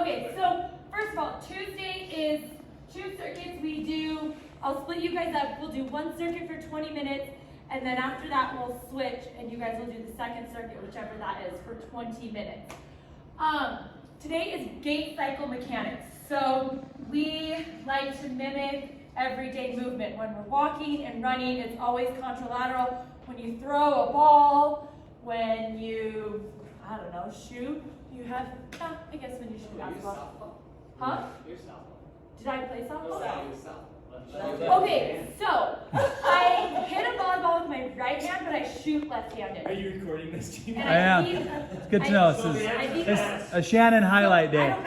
Okay, so first of all, Tuesday is 2 circuits. I'll split you guys up. We'll do 1 circuit for 20 minutes, and then after that we'll switch, and you guys will do the second circuit, whichever that is, for 20 minutes. Today is gait cycle mechanics. So we like to mimic everyday movement. When we're walking and running, it's always contralateral. When you throw a ball, when you, I don't know, shoot, you have, I guess when you shoot basketball. Huh? Did I play softball? Okay, so I hit a volleyball with my right hand, but I shoot left-handed. Are you recording this, Gina? I am. It's good to know. It's a Shannon highlight day. I don't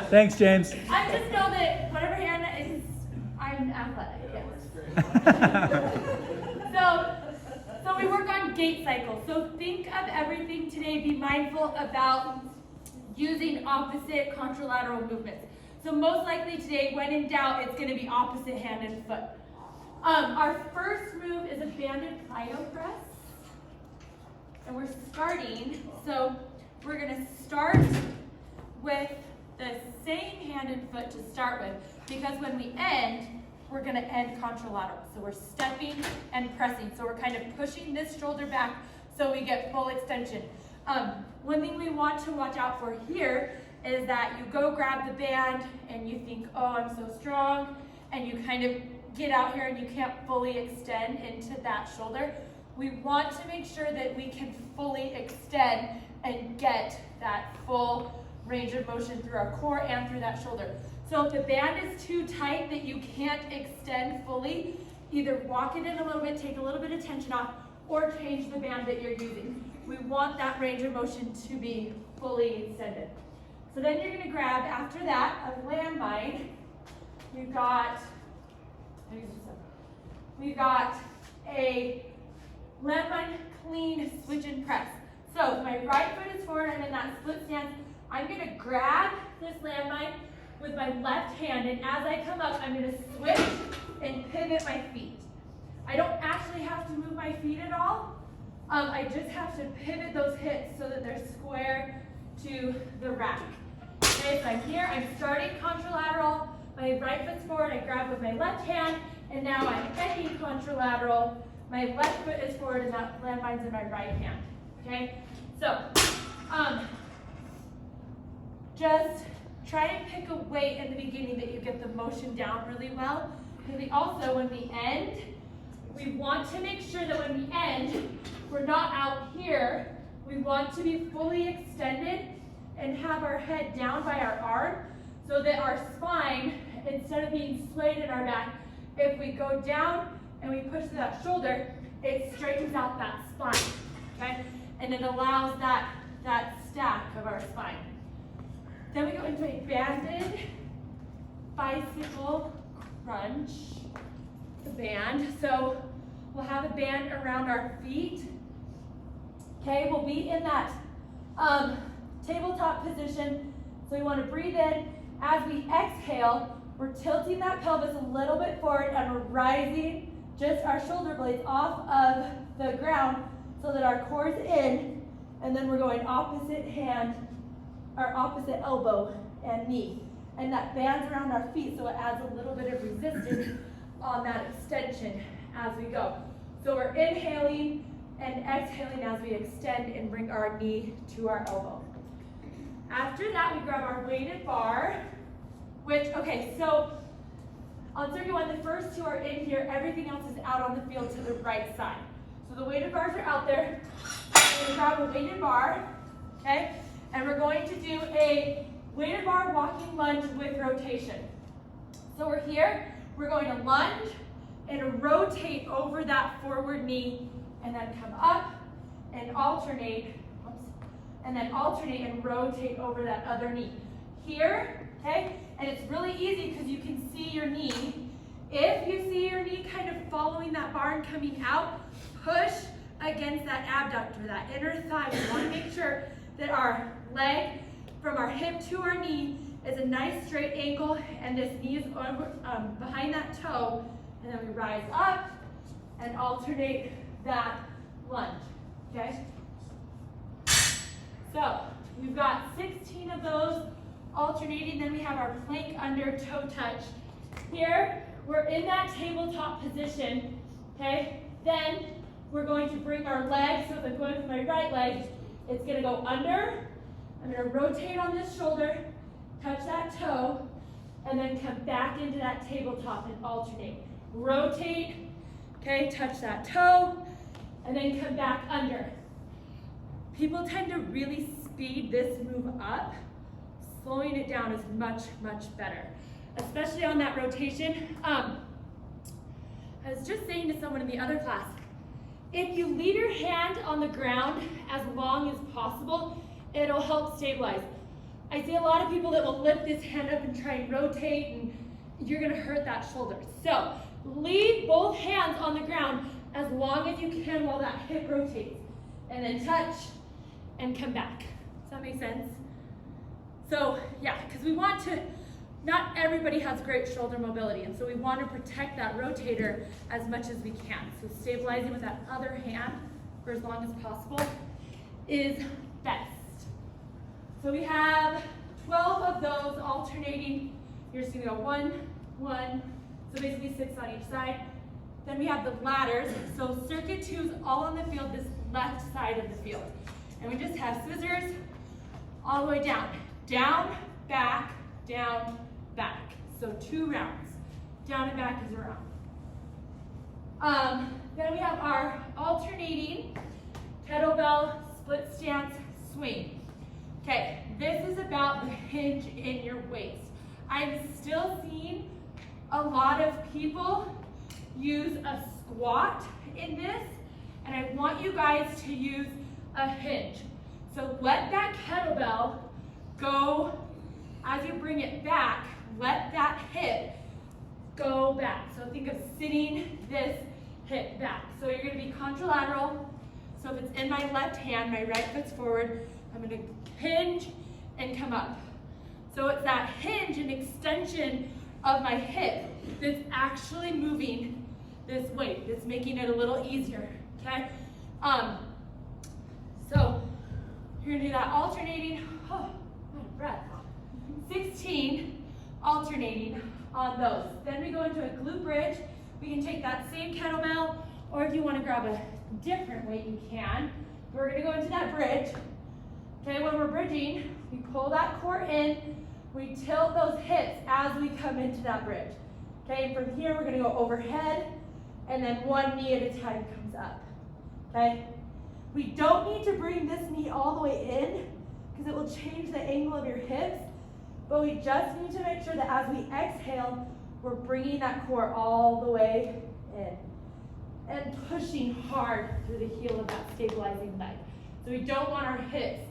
know. Thanks, James. I just know that whatever hand it is, I'm athletic. Yes. So we work on gait cycles. So think of everything today. Be mindful about using opposite contralateral movements. So most likely today, when in doubt, it's going to be opposite hand and foot. Our first move is a banded plyo press. And we're starting, so we're going to start with the same hand and foot to start with, because when we end, we're going to end contralateral. So we're stepping and pressing. So we're kind of pushing this shoulder back so we get full extension. One thing we want to watch out for here is that you go grab the band and you think, oh, I'm so strong, and you kind of get out here and you can't fully extend into that shoulder. We want to make sure that we can fully extend and get that full range of motion through our core and through that shoulder. So if the band is too tight that you can't extend fully, either walk it in a little bit, take a little bit of tension off, or change the band that you're using. We want that range of motion to be fully extended. So then you're going to grab, after that, a landmine. We've got a landmine clean switch and press. So my right foot is forward, I'm in that split stance. I'm going to grab this landmine with my left hand, and as I come up, I'm going to switch and pivot my feet. I don't actually have to move my feet at all. I just have to pivot those hips so that they're square to the rack. Okay, so I'm here, I'm starting contralateral, my right foot's forward, I grab with my left hand, and now I'm ending contralateral, my left foot is forward and that landmine's in my right hand, okay? So, just try and pick a weight in the beginning that you get the motion down really well, because we also, when we end, we want to make sure that when we end, we're not out here, we want to be fully extended and have our head down by our arm so that our spine, instead of being swayed in our back, if we go down and we push that shoulder, it straightens out that spine, okay? And it allows that stack of our spine. Then we go into a banded bicycle crunch, the band. So we'll have a band around our feet. Okay, we'll be in that tabletop position. So we want to breathe in. As we exhale, we're tilting that pelvis a little bit forward and we're rising just our shoulder blades off of the ground so that our core is in, and then we're going opposite hand, or opposite elbow and knee. And that bands around our feet so it adds a little bit of resistance on that extension as we go. So we're inhaling and exhaling as we extend and bring our knee to our elbow. After that, we grab our weighted bar, which, okay, so on circuit one, the first two are in here, everything else is out on the field to the right side. So the weighted bars are out there. We're going to grab a weighted bar, okay? And we're going to do a weighted bar walking lunge with rotation. So we're here, we're going to lunge and rotate over that forward knee, and then come up and alternate, and then alternate and rotate over that other knee. Here, okay, and it's really easy because you can see your knee. If you see your knee kind of following that bar and coming out, push against that abductor, that inner thigh. We want to make sure that our leg from our hip to our knee is a nice straight angle, and this knee is over, behind that toe, and then we rise up and alternate that lunge, okay? So we've got 16 of those alternating. Then we have our plank under toe touch. Here, we're in that tabletop position, okay? Then we're going to bring our legs, so if I'm going with my right leg, it's gonna go under. I'm gonna rotate on this shoulder, touch that toe, and then come back into that tabletop and alternate. Rotate, okay, touch that toe, and then come back under. People tend to really speed this move up. Slowing it down is much, much better, especially on that rotation. I was just saying to someone in the other class, if you leave your hand on the ground as long as possible, it'll help stabilize. I see a lot of people that will lift this hand up and try and rotate, and you're gonna hurt that shoulder. So leave both hands on the ground as long as you can while that hip rotates. And then touch and come back. Does that make sense? So yeah, because we want to, not everybody has great shoulder mobility, and so we want to protect that rotator as much as we can. So stabilizing with that other hand for as long as possible is best. So we have 12 of those alternating. You're just gonna go 1, 1, so basically 6 on each side. Then we have the ladders. So circuit 2 is all on the field, this left side of the field. And we just have scissors all the way down. Down, back, down, back. So 2 rounds. Down and back is a round. Then we have our alternating kettlebell split stance swing. Okay, this is about the hinge in your waist. I'm still seeing a lot of people use a squat in this, and I want you guys to use a hinge. So let that kettlebell go, as you bring it back, let that hip go back. So think of sitting this hip back. So you're gonna be contralateral. So if it's in my left hand, my right foot's forward, I'm gonna hinge and come up. So it's that hinge and extension of my hip that's actually moving this weight, that's making it a little easier, okay? So you're gonna do that alternating, oh, out of breath. 16 alternating on those. Then we go into a glute bridge. We can take that same kettlebell, or if you wanna grab a different weight, you can. We're gonna go into that bridge. Okay, when we're bridging, we pull that core in, we tilt those hips as we come into that bridge. Okay, and from here, we're gonna go overhead, and then one knee at a time comes up, okay? We don't need to bring this knee all the way in, because it will change the angle of your hips, but we just need to make sure that as we exhale, we're bringing that core all the way in, and pushing hard through the heel of that stabilizing leg. So we don't want our hips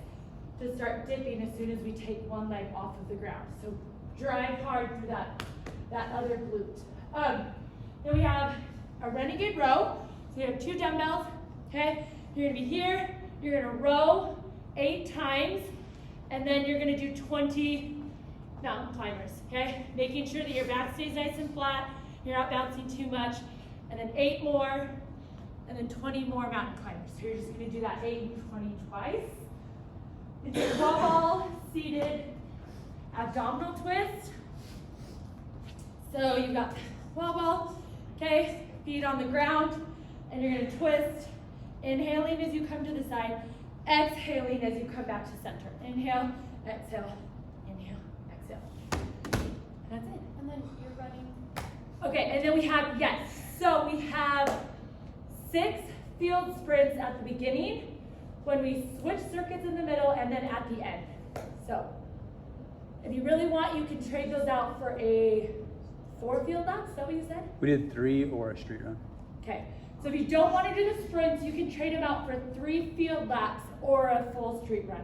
to start dipping as soon as we take one leg off of the ground. So drive hard through that other glute. Then we have a renegade row. So you have 2 dumbbells, okay? You're gonna be here, you're gonna row 8 times, and then you're gonna do 20 mountain climbers, okay? Making sure that your back stays nice and flat, you're not bouncing too much, and then 8 more, and then 20 more mountain climbers. So you're just gonna do that 8 and 20 twice. It's a wall ball seated abdominal twist. So you've got wall ball, okay, feet on the ground, and you're gonna twist, inhaling as you come to the side, exhaling as you come back to center. Inhale, exhale, inhale, exhale. And that's it. And then you're running. Okay, and then we have, yes, so we have 6 field sprints at the beginning, when we switch circuits in the middle, and then at the end. So if you really want, you can trade those out for a 4 field laps. Is that what you said? We did 3 or a street run. Okay, so if you don't want to do the sprints, you can trade them out for 3 field laps or a full street run.